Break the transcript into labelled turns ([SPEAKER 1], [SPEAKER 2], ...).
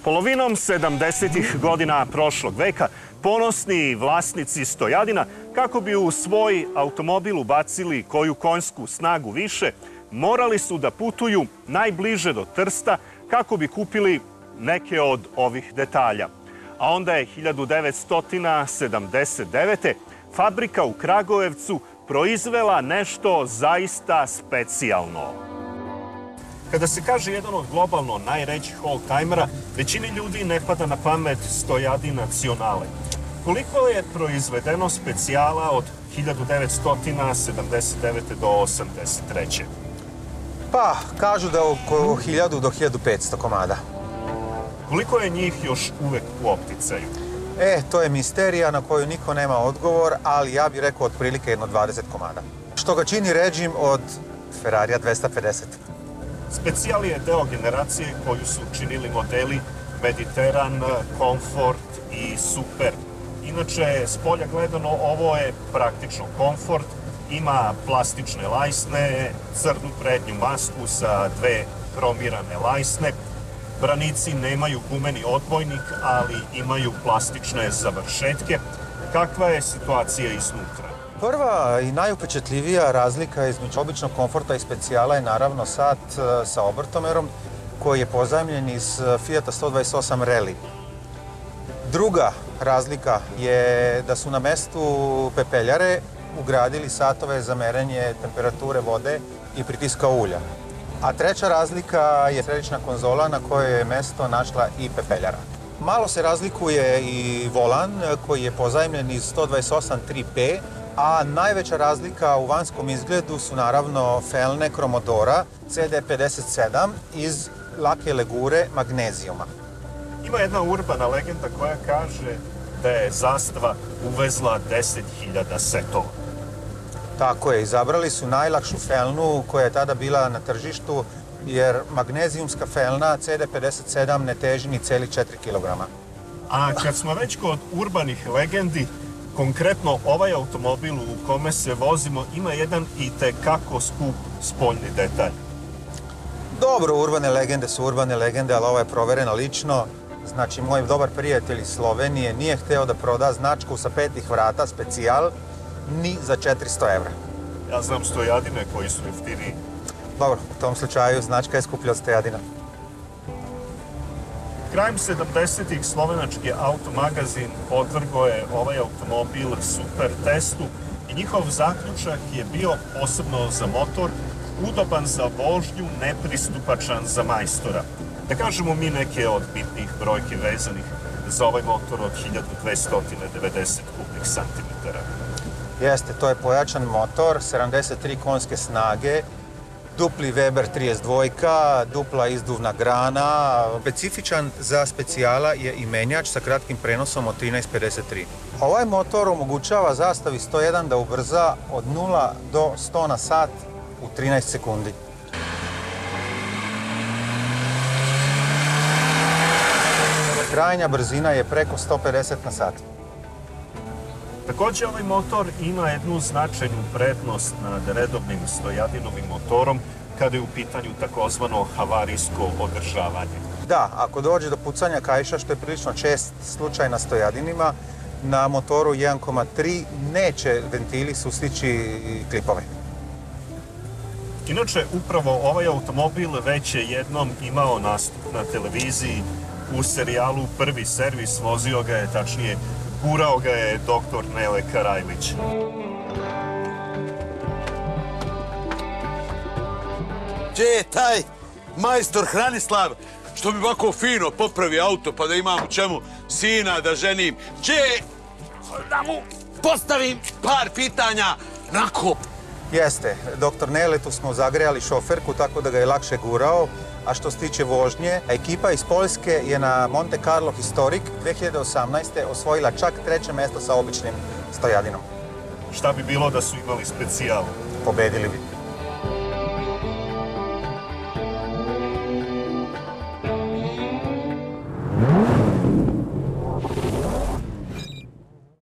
[SPEAKER 1] Polovinom 70. godina prošlog veka ponosni vlasnici Stojadina, kako bi u svoj automobil ubacili koju konjsku snagu više, morali su da putuju najbliže do Trsta kako bi kupili neke od ovih detalja. A onda je 1979. fabrika u Kragujevcu proizvela nešto zaista specijalno. Kada se kaže jedan od globalno najređih oldtimera, većini ljudi ne pada na pamet Stojadin Nacionale. Koliko je proizvedeno specijala od 1979. do 1983.
[SPEAKER 2] Pa, kažu da oko 1000 do 1500 komada.
[SPEAKER 1] Koliko je njih još uvek u opticaju?
[SPEAKER 2] To je misterija na koju niko nema odgovor, ali ja bih rekao otprilike jedno 20 komada. Što ga čini ređim od Ferrarija 250.
[SPEAKER 1] Specijal je deo generacije koju su činili modeli Mediteran, Comfort i Super. Inače, s polja gledano, ovo je praktično Comfort. Ima plastične lajsne, crnu prednju masku sa dve kromirane lajsne. Branici nemaju gumeni odbojnik, ali imaju plastične završetke. Kakva je situacija iznutra?
[SPEAKER 2] Prva i najupečatljivija razlika između običnog Komforta i specijala je naravno sat sa obrtomerom koji je pozajmljen iz Fiata 128 Rally. Druga razlika je da su na mestu pepeljare ugradili satove za merenje temperature vode i pritiska ulja. A treća razlika je središnja konzola na kojoj je mesto našla i pepeljara. Malo se razlikuje i volan koji je pozajmljen iz 128 3P, a najveća razlika u vanjskom izgledu su naravno felne Cromodora CD57 iz lake legure magnezijuma.
[SPEAKER 1] Ima jedna urbana legenda koja kaže da je Zastava uvezla 10.000 setova.
[SPEAKER 2] Tako je, izabrali su najlakšu felnu koja je tada bila na tržištu, jer magnezijumska felna CD57 ne teži ni celi 4 kg.
[SPEAKER 1] A kad smo već kod urbanih legendi, konkretno ovaj automobil u kome se vozimo ima jedan i tekako skup spoljni detalj.
[SPEAKER 2] Dobro, urbane legende su urbane legende, ali ovo je provereno lično. Znači, moj dobar prijatelj iz Slovenije nije hteo da proda značku sa 5 vrata, specijal, ni za 400 evra.
[SPEAKER 1] Ja znam Stojadine koji su jeftiniji.
[SPEAKER 2] Dobro, u tom slučaju značka je skuplja od Stojadina.
[SPEAKER 1] Krajem 70-ih slovenački automagazin podvrgo je ovaj automobil super testu i njihov zaključak je bio, posebno za motor, udoban za vožnju, nepristupačan za majstora. Da kažemo mi neke od bitnih brojki vezanih za ovaj motor od 1290 kubnih santimetara.
[SPEAKER 2] Jeste, to je pojačan motor, 73 konjske snage, dupli Weber 32, dupla izduvna grana. Specifičan za specijala je i menjač sa kratkim prenosom od 13,53. Ovaj motor omogućava Zastavi 101 da ubrza od 0 do 100 na sat u 13 sekundi. Krajnja brzina je preko 150 na sat.
[SPEAKER 1] Takođe, ovaj motor ima jednu značajnu prednost nad redovnim Stojadinovim motorom kada je u pitanju takozvano havarijsko održavanje.
[SPEAKER 2] Da, ako dođe do pucanja kaiša, što je prilično čest slučaj na Stojadinima, na motoru 1.3 neće ventili sustići klipove.
[SPEAKER 1] Inače, upravo ovaj automobil već je jednom imao nastup na televiziji u serijalu Prvi servis, vozio ga je, tačnije, gurao ga je doktor Nele Karajlić.
[SPEAKER 3] Gdje je taj majstor Hranislav što mi ovako fino popravi auto pa da imam u čemu sina da ženim? Gdje je da mu postavim par pitanja onako?
[SPEAKER 2] Jeste, doktor Neletu smo zagrejali šoferku tako da ga je lakše gurao, a što se tiče vožnje, ekipa iz Poljske je na Monte Carlo Historic 2018. osvojila čak 3. mesto sa običnim Stojadinom.
[SPEAKER 1] Šta bi bilo da su imali specijal?
[SPEAKER 2] Pobedili bi.